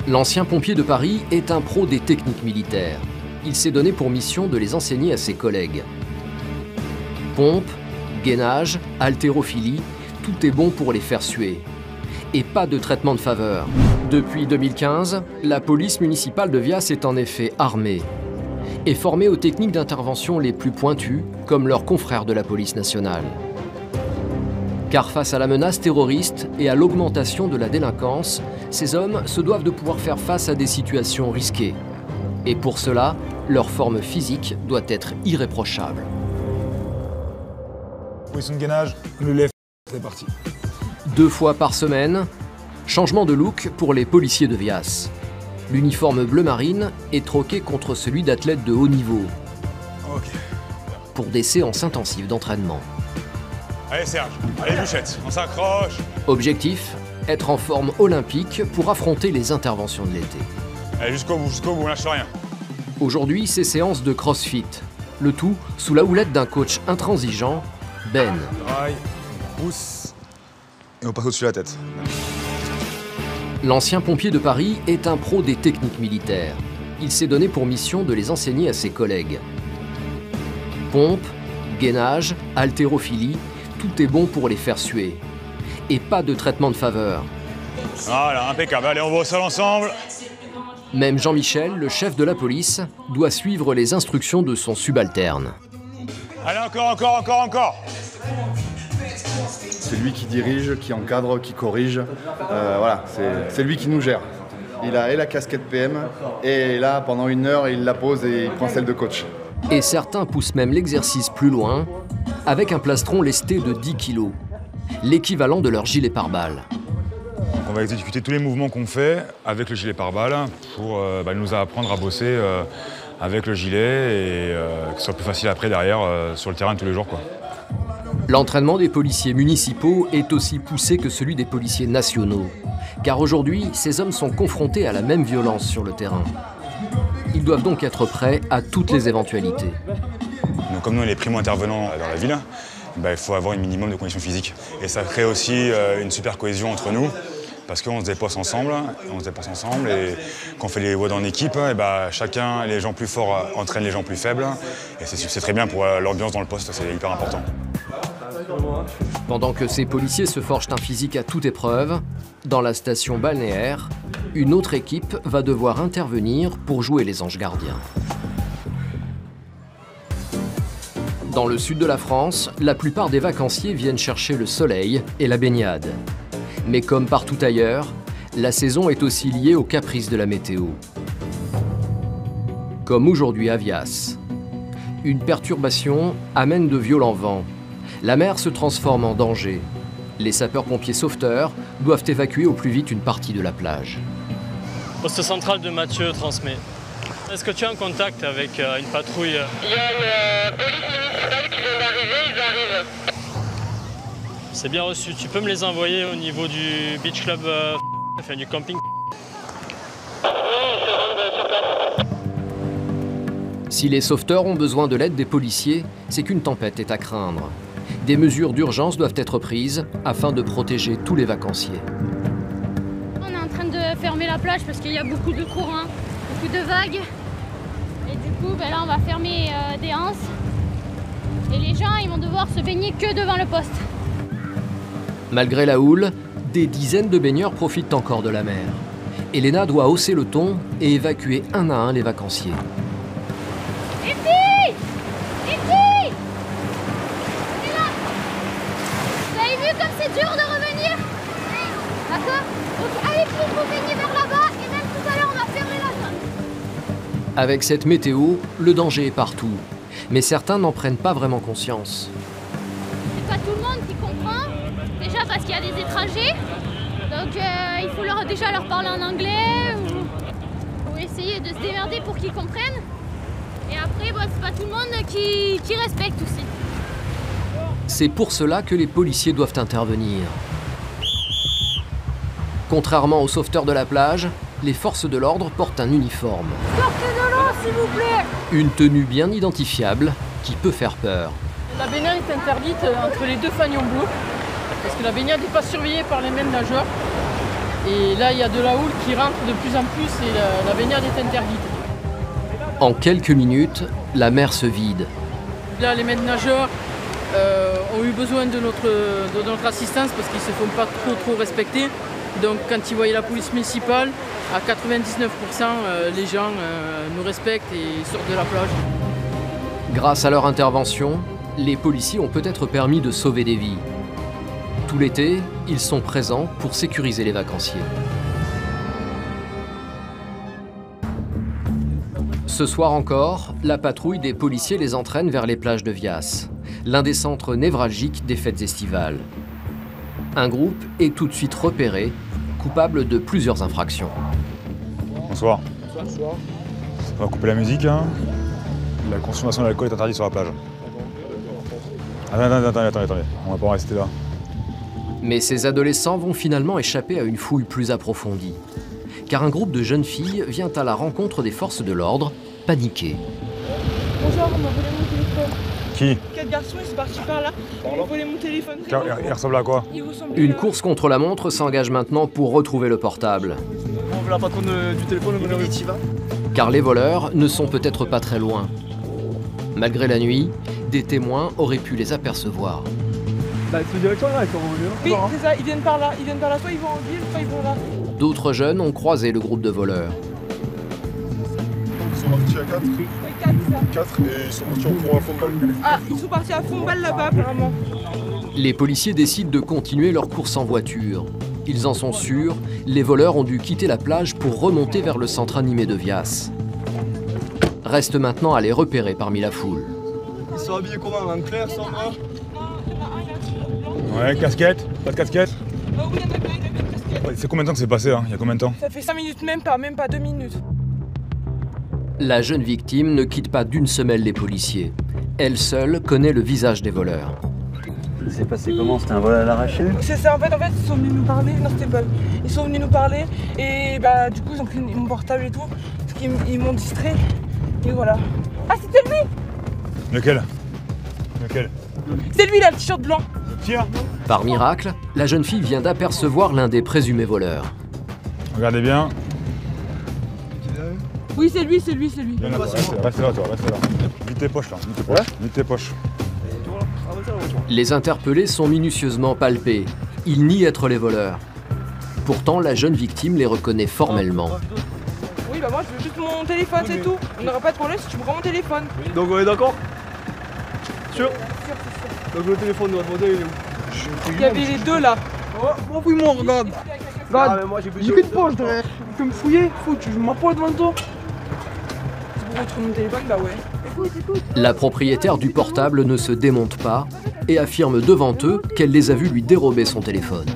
L'ancien pompier de Paris est un pro des techniques militaires. Il s'est donné pour mission de les enseigner à ses collègues. Pompe, gainage, haltérophilie, tout est bon pour les faire suer. Et pas de traitement de faveur. Depuis 2015, la police municipale de Vias est en effet armée et formée aux techniques d'intervention les plus pointues, comme leurs confrères de la police nationale. Car face à la menace terroriste et à l'augmentation de la délinquance, ces hommes se doivent de pouvoir faire face à des situations risquées. Et pour cela, leur forme physique doit être irréprochable. Position de gainage, le lève, c'est parti. 2 fois par semaine, changement de look pour les policiers de Vias. L'uniforme bleu marine est troqué contre celui d'athlète de haut niveau. Ok. Pour des séances intensives d'entraînement. Allez Serge, allez Bouchette, on s'accroche. Objectif, être en forme olympique pour affronter les interventions de l'été. Allez jusqu'au bout, on lâche rien. Aujourd'hui, c'est séance de crossfit. Le tout sous la houlette d'un coach intransigeant, Ben. Drive, pousse, et on passe au-dessus de la tête. L'ancien pompier de Paris est un pro des techniques militaires. Il s'est donné pour mission de les enseigner à ses collègues. Pompe, gainage, haltérophilie, tout est bon pour les faire suer. Et pas de traitement de faveur. Voilà, impeccable. Allez, on va au sol ensemble. Même Jean-Michel, le chef de la police, doit suivre les instructions de son subalterne. Allez, encore. C'est lui qui dirige, qui encadre, qui corrige. Voilà, c'est lui qui nous gère. Il a et la casquette PM, et là, pendant 1 heure, il la pose et il prend celle de coach. Et certains poussent même l'exercice plus loin, avec un plastron lesté de 10 kg, l'équivalent de leur gilet pare-balles. On va exécuter tous les mouvements qu'on fait avec le gilet pare-balles pour nous apprendre à bosser avec le gilet et que ce soit plus facile après derrière sur le terrain tous les jours, quoi. L'entraînement des policiers municipaux est aussi poussé que celui des policiers nationaux. Car aujourd'hui, ces hommes sont confrontés à la même violence sur le terrain. Ils doivent donc être prêts à toutes les éventualités. Donc, comme nous, on est primo-intervenants dans la ville, il faut avoir un minimum de conditions physiques. Et ça crée aussi une super cohésion entre nous, parce qu'on se déplace ensemble, et quand on fait les WOD en équipe, chacun, les gens plus forts entraînent les gens plus faibles. Et c'est très bien pour l'ambiance dans le poste, c'est hyper important. Pendant que ces policiers se forgent un physique à toute épreuve, dans la station balnéaire, une autre équipe va devoir intervenir pour jouer les anges gardiens. Dans le sud de la France, la plupart des vacanciers viennent chercher le soleil et la baignade. Mais comme partout ailleurs, la saison est aussi liée aux caprices de la météo. Comme aujourd'hui à Vias. Une perturbation amène de violents vents. La mer se transforme en danger. Les sapeurs-pompiers sauveteurs doivent évacuer au plus vite une partie de la plage. Poste central de Mathieu transmet. Est-ce que tu es en contact avec une patrouille? Il y a une police municipale qui vient d'arriver, ils arrivent. C'est bien reçu. Tu peux me les envoyer au niveau du beach club, du camping? Oui, je rentre sur place. Si les sauveteurs ont besoin de l'aide des policiers, c'est qu'une tempête est à craindre. Des mesures d'urgence doivent être prises afin de protéger tous les vacanciers. On est en train de fermer la plage parce qu'il y a beaucoup de courants, beaucoup de vagues. Et du coup, là, on va fermer des anses. Et les gens, ils vont devoir se baigner que devant le poste. Malgré la houle, des dizaines de baigneurs profitent encore de la mer. Elena doit hausser le ton et évacuer un à un les vacanciers. Les filles! Les filles! On est là! Vous avez vu comme c'est dur de revenir? D'accord? Donc allez plus vous baigner vers là-bas et même tout à l'heure on va fermer la zone. Avec cette météo, le danger est partout. Mais certains n'en prennent pas vraiment conscience. C'est pas tout le monde qui comprend. Déjà parce qu'il y a des étrangers. Donc il faut déjà leur parler en anglais ou essayer de se démerder pour qu'ils comprennent. Et après, c'est pas tout le monde qui respecte aussi. C'est pour cela que les policiers doivent intervenir. Contrairement aux sauveteurs de la plage, les forces de l'ordre portent un uniforme. Sortez de l'eau, s'il vous plaît! Une tenue bien identifiable qui peut faire peur. La baignade est interdite entre les 2 fanions bleus, parce que la baignade n'est pas surveillée par les mêmes nageurs. Et là, il y a de la houle qui rentre de plus en plus et la baignade est interdite. En quelques minutes, la mer se vide. Là, les maîtres nageurs ont eu besoin de notre assistance parce qu'ils ne se font pas trop respecter. Donc quand ils voyaient la police municipale, à 99%, les gens nous respectent et sortent de la plage. Grâce à leur intervention, les policiers ont peut-être permis de sauver des vies. Tout l'été, ils sont présents pour sécuriser les vacanciers. Ce soir encore, la patrouille des policiers les entraîne vers les plages de Vias, l'un des centres névralgiques des fêtes estivales. Un groupe est tout de suite repéré, coupable de plusieurs infractions. Bonsoir. Bonsoir. On va couper la musique. Hein. La consommation d'alcool est interdite sur la plage. Attendez. On va pas en rester là. Mais ces adolescents vont finalement échapper à une fouille plus approfondie. Car un groupe de jeunes filles vient à la rencontre des forces de l'ordre, paniquées. Bonjour, on m'a volé mon téléphone. Qui? 4 garçons, ils sont partis par là. Ils m'ont volé mon téléphone. Il ressemble à quoi? Une course contre la montre s'engage maintenant pour retrouver le portable. On veut la patronne du téléphone, Car les voleurs ne sont peut-être pas très loin. Malgré la nuit, des témoins auraient pu les apercevoir. Bah, cette direction-là, ils sont revenus. Oui, c'est ça, ils viennent par là. Soit ils vont en ville, soit ils vont là. D'autres jeunes ont croisé le groupe de voleurs. Ils sont partis à 4. 4 et ils sont partis en courant à fond de balle. Ah, ils sont partis à fond de balle là-bas, apparemment. Les policiers décident de continuer leur course en voiture. Ils en sont sûrs, les voleurs ont dû quitter la plage pour remonter vers le centre animé de Vias. Reste maintenant à les repérer parmi la foule. Ils sont habillés comment? En clair, sans bras? Ouais, casquette? Pas de casquette? Oh oui, il y en a plein, il y a plein de casquettes. C'est combien de temps que c'est passé, hein? Il y a combien de temps? Ça fait 5 minutes, même pas 2 minutes. La jeune victime ne quitte pas d'une semelle les policiers. Elle seule connaît le visage des voleurs. Ça s'est passé comment? C'était un vol à l'arraché? C'est ça, en fait, ils sont venus nous parler. Non, c'était pas. Ils sont venus nous parler et bah, du coup, ils ont pris mon portable et tout. Parce qu'ils m'ont distrait. Et voilà. Ah, c'était lui! Lequel? C'est lui là, le t-shirt blanc. Tiens. Par miracle, la jeune fille vient d'apercevoir l'un des présumés voleurs. Regardez bien. Oui, c'est lui. Reste là, toi, reste là. Vite tes poches, là. Vite tes poches. Les interpellés sont minutieusement palpés. Ils nient être les voleurs. Pourtant, la jeune victime les reconnaît formellement. Oui, bah moi je veux juste mon téléphone, c'est tout. On n'aura pas de problème si tu me rends mon téléphone. Donc on est d'accord? Sûr? Donc le téléphone de votre modèle, il est où? Il y avait les deux là. Oh, fouille-moi, regarde. Regarde, j'ai qu'une poche derrière. Tu peux me fouiller? Je m'appoie devant toi. C'est pour retrouver mon téléphone, bah ouais. Écoute. La propriétaire du portable ne se démonte pas et affirme devant eux qu'elle les a vus lui dérober son téléphone.